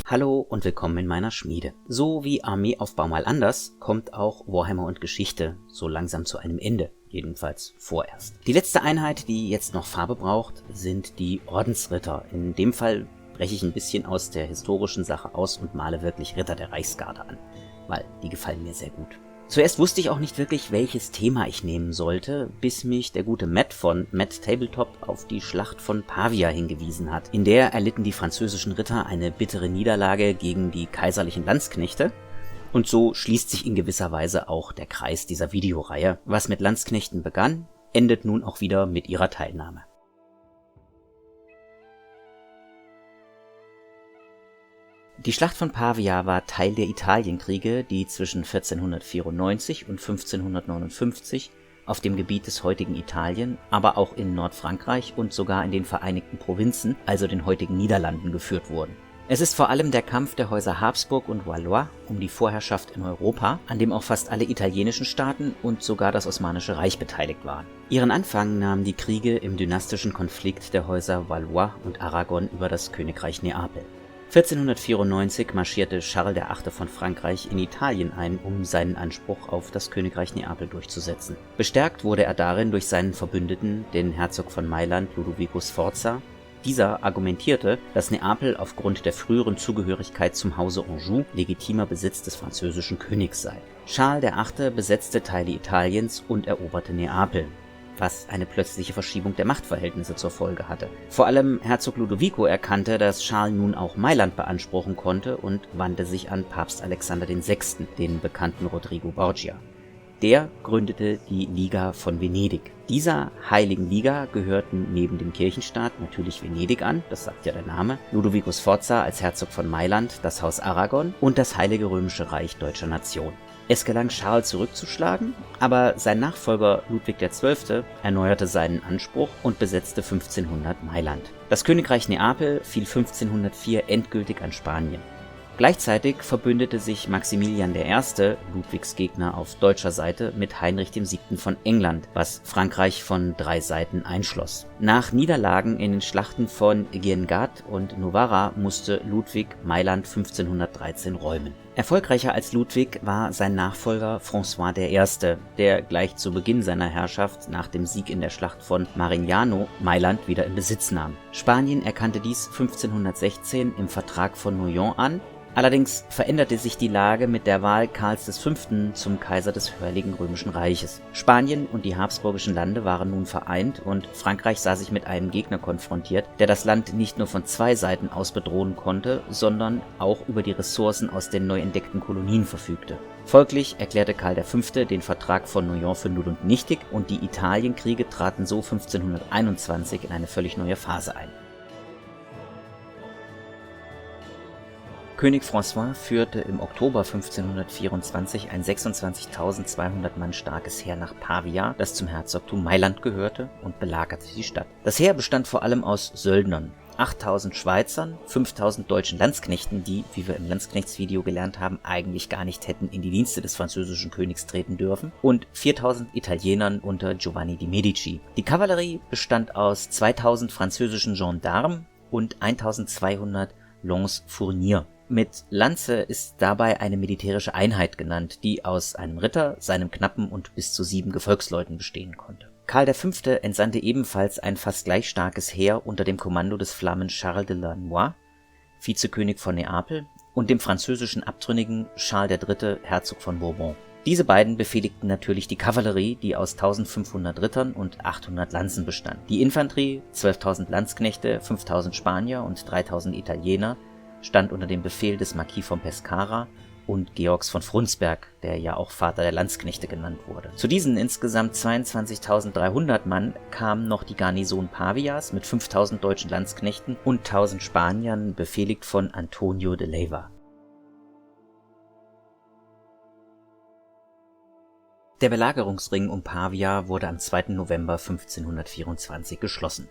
Hallo und willkommen in meiner Schmiede. So wie Armeeaufbau mal anders, kommt auch Warhammer und Geschichte so langsam zu einem Ende, jedenfalls vorerst. Die letzte Einheit, die jetzt noch Farbe braucht, sind die Ordensritter. In dem Fall breche ich ein bisschen aus der historischen Sache aus und male wirklich Ritter der Reichsgarde an, weil die gefallen mir sehr gut. Zuerst wusste ich auch nicht wirklich, welches Thema ich nehmen sollte, bis mich der gute Matt von Matt Tabletop auf die Schlacht von Pavia hingewiesen hat. In der erlitten die französischen Ritter eine bittere Niederlage gegen die kaiserlichen Landsknechte. Und so schließt sich in gewisser Weise auch der Kreis dieser Videoreihe. Was mit Landsknechten begann, endet nun auch wieder mit ihrer Teilnahme. Die Schlacht von Pavia war Teil der Italienkriege, die zwischen 1494 und 1559 auf dem Gebiet des heutigen Italien, aber auch in Nordfrankreich und sogar in den Vereinigten Provinzen, also den heutigen Niederlanden, geführt wurden. Es ist vor allem der Kampf der Häuser Habsburg und Valois um die Vorherrschaft in Europa, an dem auch fast alle italienischen Staaten und sogar das Osmanische Reich beteiligt waren. Ihren Anfang nahmen die Kriege im dynastischen Konflikt der Häuser Valois und Aragon über das Königreich Neapel. 1494 marschierte Charles VIII. Von Frankreich in Italien ein, um seinen Anspruch auf das Königreich Neapel durchzusetzen. Bestärkt wurde er darin durch seinen Verbündeten, den Herzog von Mailand Ludovico Sforza. Dieser argumentierte, dass Neapel aufgrund der früheren Zugehörigkeit zum Hause Anjou legitimer Besitz des französischen Königs sei. Charles VIII. Besetzte Teile Italiens und eroberte Neapel, was eine plötzliche Verschiebung der Machtverhältnisse zur Folge hatte. Vor allem Herzog Ludovico erkannte, dass Charles nun auch Mailand beanspruchen konnte und wandte sich an Papst Alexander VI., den bekannten Rodrigo Borgia. Der gründete die Liga von Venedig. Dieser heiligen Liga gehörten neben dem Kirchenstaat natürlich Venedig an, das sagt ja der Name, Ludovico Sforza als Herzog von Mailand, das Haus Aragon und das Heilige Römische Reich deutscher Nation. Es gelang Charles zurückzuschlagen, aber sein Nachfolger Ludwig XII. Erneuerte seinen Anspruch und besetzte 1500 Mailand. Das Königreich Neapel fiel 1504 endgültig an Spanien. Gleichzeitig verbündete sich Maximilian I., Ludwigs Gegner auf deutscher Seite, mit Heinrich VII. Von England, was Frankreich von 3 Seiten einschloss. Nach Niederlagen in den Schlachten von Giengat und Novara musste Ludwig Mailand 1513 räumen. Erfolgreicher als Ludwig war sein Nachfolger François I., der gleich zu Beginn seiner Herrschaft nach dem Sieg in der Schlacht von Marignano Mailand wieder in Besitz nahm. Spanien erkannte dies 1516 im Vertrag von Noyon an. Allerdings veränderte sich die Lage mit der Wahl Karls V. zum Kaiser des Heiligen Römischen Reiches. Spanien und die habsburgischen Lande waren nun vereint und Frankreich sah sich mit einem Gegner konfrontiert, der das Land nicht nur von 2 Seiten aus bedrohen konnte, sondern auch über die Ressourcen aus den neu entdeckten Kolonien verfügte. Folglich erklärte Karl V. den Vertrag von Noyon für null und nichtig und die Italienkriege traten so 1521 in eine völlig neue Phase ein. König François führte im Oktober 1524 ein 26.200 Mann starkes Heer nach Pavia, das zum Herzogtum Mailand gehörte, und belagerte die Stadt. Das Heer bestand vor allem aus Söldnern, 8.000 Schweizern, 5.000 deutschen Landsknechten, die, wie wir im Landsknechtsvideo gelernt haben, eigentlich gar nicht hätten in die Dienste des französischen Königs treten dürfen, und 4.000 Italienern unter Giovanni di Medici. Die Kavallerie bestand aus 2.000 französischen Gendarmen und 1.200 Lance-Fournier. Mit Lanze ist dabei eine militärische Einheit genannt, die aus einem Ritter, seinem Knappen und bis zu 7 Gefolgsleuten bestehen konnte. Karl V. entsandte ebenfalls ein fast gleich starkes Heer unter dem Kommando des Flamen Charles de Lamois, Vizekönig von Neapel, und dem französischen Abtrünnigen Charles III., Herzog von Bourbon. Diese beiden befehligten natürlich die Kavallerie, die aus 1500 Rittern und 800 Lanzen bestand. Die Infanterie, 12.000 Landsknechte, 5.000 Spanier und 3.000 Italiener, stand unter dem Befehl des Marquis von Pescara und Georgs von Frundsberg, der ja auch Vater der Landsknechte genannt wurde. Zu diesen insgesamt 22.300 Mann kam noch die Garnison Pavias mit 5.000 deutschen Landsknechten und 1.000 Spaniern, befehligt von Antonio de Leyva. Der Belagerungsring um Pavia wurde am 2. November 1524 geschlossen.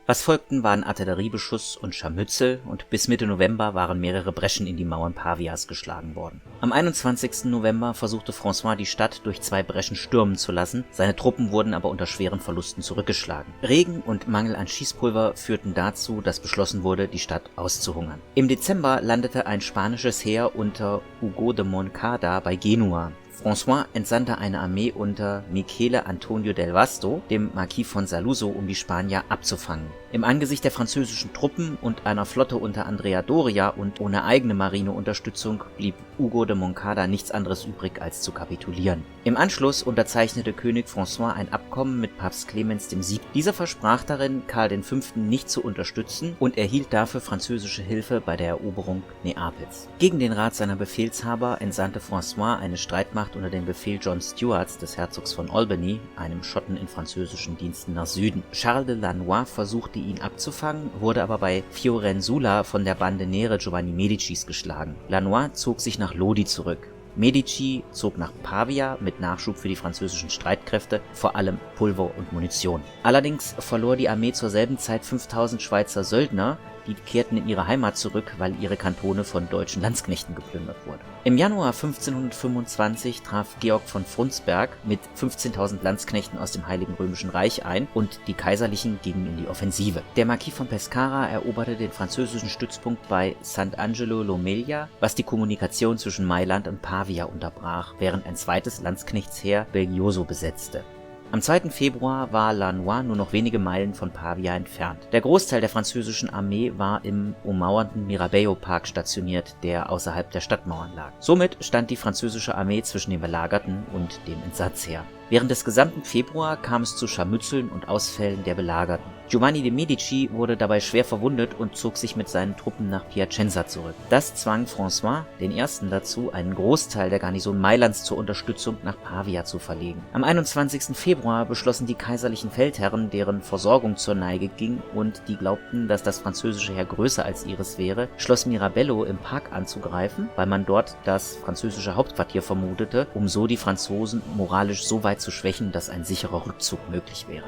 Was folgten, waren Artilleriebeschuss und Scharmützel, und bis Mitte November waren mehrere Breschen in die Mauern Pavias geschlagen worden. Am 21. November versuchte François, die Stadt durch 2 Breschen stürmen zu lassen, seine Truppen wurden aber unter schweren Verlusten zurückgeschlagen. Regen und Mangel an Schießpulver führten dazu, dass beschlossen wurde, die Stadt auszuhungern. Im Dezember landete ein spanisches Heer unter Hugo de Moncada bei Genua. François entsandte eine Armee unter Michele Antonio del Vasto, dem Marquis von Saluzzo, um die Spanier abzufangen. Im Angesicht der französischen Truppen und einer Flotte unter Andrea Doria und ohne eigene Marineunterstützung blieb Hugo de Moncada nichts anderes übrig, als zu kapitulieren. Im Anschluss unterzeichnete König François ein Abkommen mit Papst Clemens VII. Dieser versprach darin, Karl V. nicht zu unterstützen, und erhielt dafür französische Hilfe bei der Eroberung Neapels. Gegen den Rat seiner Befehlshaber entsandte François eine Streitmacht unter dem Befehl John Stuarts, des Herzogs von Albany, einem Schotten in französischen Diensten, nach Süden. Charles de Lannoy versuchte ihn abzufangen, wurde aber bei Fiorenzuola von der Bande Nere Giovanni Medicis geschlagen. Lannoy zog sich nach Lodi zurück. Medici zog nach Pavia mit Nachschub für die französischen Streitkräfte, vor allem Pulver und Munition. Allerdings verlor die Armee zur selben Zeit 5000 Schweizer Söldner, die kehrten in ihre Heimat zurück, weil ihre Kantone von deutschen Landsknechten geplündert wurden. Im Januar 1525 traf Georg von Frundsberg mit 15.000 Landsknechten aus dem Heiligen Römischen Reich ein, und die Kaiserlichen gingen in die Offensive. Der Marquis von Pescara eroberte den französischen Stützpunkt bei Sant'Angelo Lomelia, was die Kommunikation zwischen Mailand und Pavia unterbrach, während ein zweites Landsknechtsheer Belgioso besetzte. Am 2. Februar war Lannoy nur noch wenige Meilen von Pavia entfernt. Der Großteil der französischen Armee war im ummauerten Mirabeau-Park stationiert, der außerhalb der Stadtmauern lag. Somit stand die französische Armee zwischen den Belagerten und dem Entsatzheer. Während des gesamten Februar kam es zu Scharmützeln und Ausfällen der Belagerten. Giovanni de' Medici wurde dabei schwer verwundet und zog sich mit seinen Truppen nach Piacenza zurück. Das zwang François I. dazu, einen Großteil der Garnison Mailands zur Unterstützung nach Pavia zu verlegen. Am 21. Februar beschlossen die kaiserlichen Feldherren, deren Versorgung zur Neige ging und die glaubten, dass das französische Heer größer als ihres wäre, Schloss Mirabello im Park anzugreifen, weil man dort das französische Hauptquartier vermutete, um so die Franzosen moralisch so weit zu schwächen, dass ein sicherer Rückzug möglich wäre.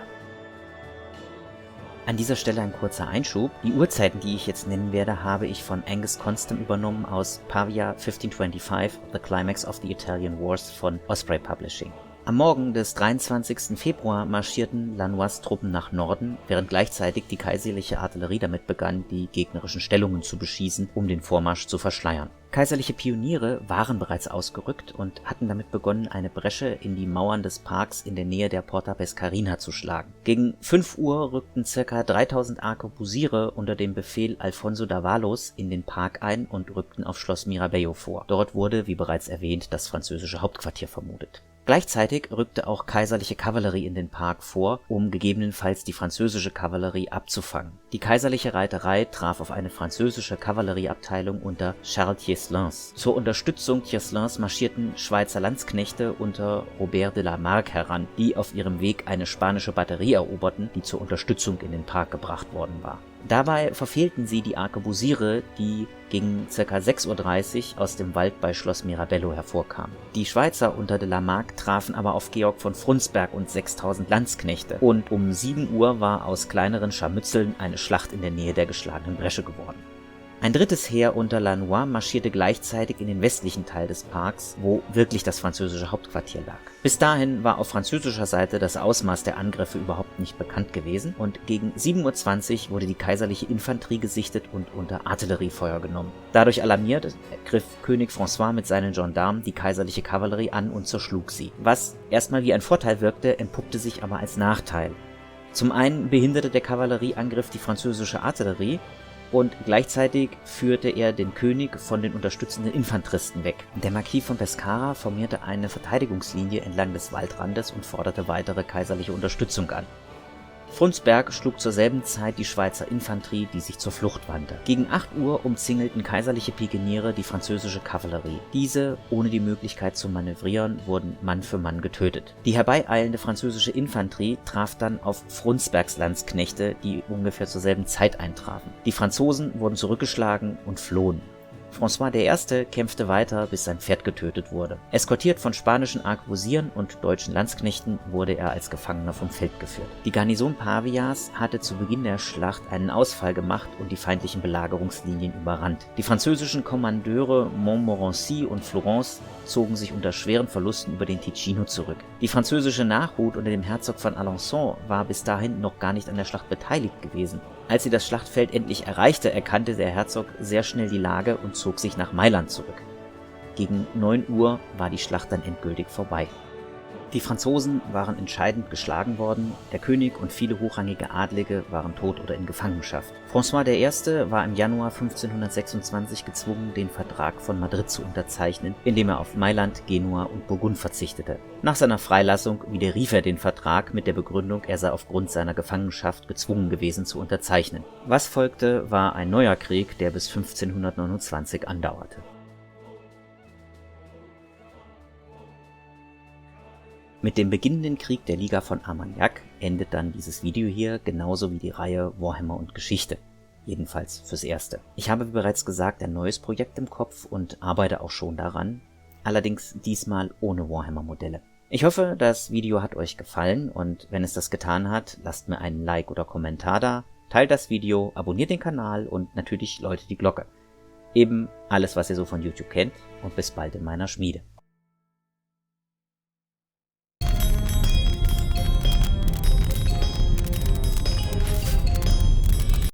An dieser Stelle ein kurzer Einschub. Die Uhrzeiten, die ich jetzt nennen werde, habe ich von Angus Constam übernommen aus Pavia 1525, The Climax of the Italian Wars von Osprey Publishing. Am Morgen des 23. Februar marschierten Lannoys Truppen nach Norden, während gleichzeitig die kaiserliche Artillerie damit begann, die gegnerischen Stellungen zu beschießen, um den Vormarsch zu verschleiern. Kaiserliche Pioniere waren bereits ausgerückt und hatten damit begonnen, eine Bresche in die Mauern des Parks in der Nähe der Porta Pescarina zu schlagen. Gegen 5 Uhr rückten ca. 3000 Arkebusiere unter dem Befehl Alfonso d'Avalos in den Park ein und rückten auf Schloss Mirabeau vor. Dort wurde, wie bereits erwähnt, das französische Hauptquartier vermutet. Gleichzeitig rückte auch kaiserliche Kavallerie in den Park vor, um gegebenenfalls die französische Kavallerie abzufangen. Die kaiserliche Reiterei traf auf eine französische Kavallerieabteilung unter Charles Tieslins. Zur Unterstützung Tieslins marschierten Schweizer Landsknechte unter Robert de la Marck heran, die auf ihrem Weg eine spanische Batterie eroberten, die zur Unterstützung in den Park gebracht worden war. Dabei verfehlten sie die Arkebusiere, die gegen ca. 6:30 Uhr aus dem Wald bei Schloss Mirabello hervorkamen. Die Schweizer unter de la Marck trafen aber auf Georg von Frundsberg und 6000 Landsknechte, und um 7 Uhr war aus kleineren Scharmützeln eine Schlacht in der Nähe der geschlagenen Bresche geworden. Ein drittes Heer unter Lannoy marschierte gleichzeitig in den westlichen Teil des Parks, wo wirklich das französische Hauptquartier lag. Bis dahin war auf französischer Seite das Ausmaß der Angriffe überhaupt nicht bekannt gewesen, und gegen 7:20 Uhr wurde die kaiserliche Infanterie gesichtet und unter Artilleriefeuer genommen. Dadurch alarmiert, griff König François mit seinen Gendarmen die kaiserliche Kavallerie an und zerschlug sie. Was erstmal wie ein Vorteil wirkte, entpuppte sich aber als Nachteil. Zum einen behinderte der Kavallerieangriff die französische Artillerie, und gleichzeitig führte er den König von den unterstützenden Infanteristen weg. Der Marquis von Pescara formierte eine Verteidigungslinie entlang des Waldrandes und forderte weitere kaiserliche Unterstützung an. Frundsberg schlug zur selben Zeit die Schweizer Infanterie, die sich zur Flucht wandte. Gegen 8 Uhr umzingelten kaiserliche Pikeniere die französische Kavallerie. Diese, ohne die Möglichkeit zu manövrieren, wurden Mann für Mann getötet. Die herbeieilende französische Infanterie traf dann auf Frundsbergs Landsknechte, die ungefähr zur selben Zeit eintrafen. Die Franzosen wurden zurückgeschlagen und flohen. François I. kämpfte weiter, bis sein Pferd getötet wurde. Eskortiert von spanischen Arkebusieren und deutschen Landsknechten wurde er als Gefangener vom Feld geführt. Die Garnison Pavias hatte zu Beginn der Schlacht einen Ausfall gemacht und die feindlichen Belagerungslinien überrannt. Die französischen Kommandeure Montmorency und Florence zogen sich unter schweren Verlusten über den Ticino zurück. Die französische Nachhut unter dem Herzog von Alençon war bis dahin noch gar nicht an der Schlacht beteiligt gewesen. Als sie das Schlachtfeld endlich erreichte, erkannte der Herzog sehr schnell die Lage und zog sich nach Mailand zurück. Gegen 9 Uhr war die Schlacht dann endgültig vorbei. Die Franzosen waren entscheidend geschlagen worden, der König und viele hochrangige Adlige waren tot oder in Gefangenschaft. François I. war im Januar 1526 gezwungen, den Vertrag von Madrid zu unterzeichnen, indem er auf Mailand, Genua und Burgund verzichtete. Nach seiner Freilassung widerrief er den Vertrag mit der Begründung, er sei aufgrund seiner Gefangenschaft gezwungen gewesen zu unterzeichnen. Was folgte, war ein neuer Krieg, der bis 1529 andauerte. Mit dem beginnenden Krieg der Liga von Armagnac endet dann dieses Video hier, genauso wie die Reihe Warhammer und Geschichte. Jedenfalls fürs Erste. Ich habe, wie bereits gesagt, ein neues Projekt im Kopf und arbeite auch schon daran, allerdings diesmal ohne Warhammer-Modelle. Ich hoffe, das Video hat euch gefallen und wenn es das getan hat, lasst mir einen Like oder Kommentar da, teilt das Video, abonniert den Kanal und natürlich läutet die Glocke. Eben alles, was ihr so von YouTube kennt und bis bald in meiner Schmiede.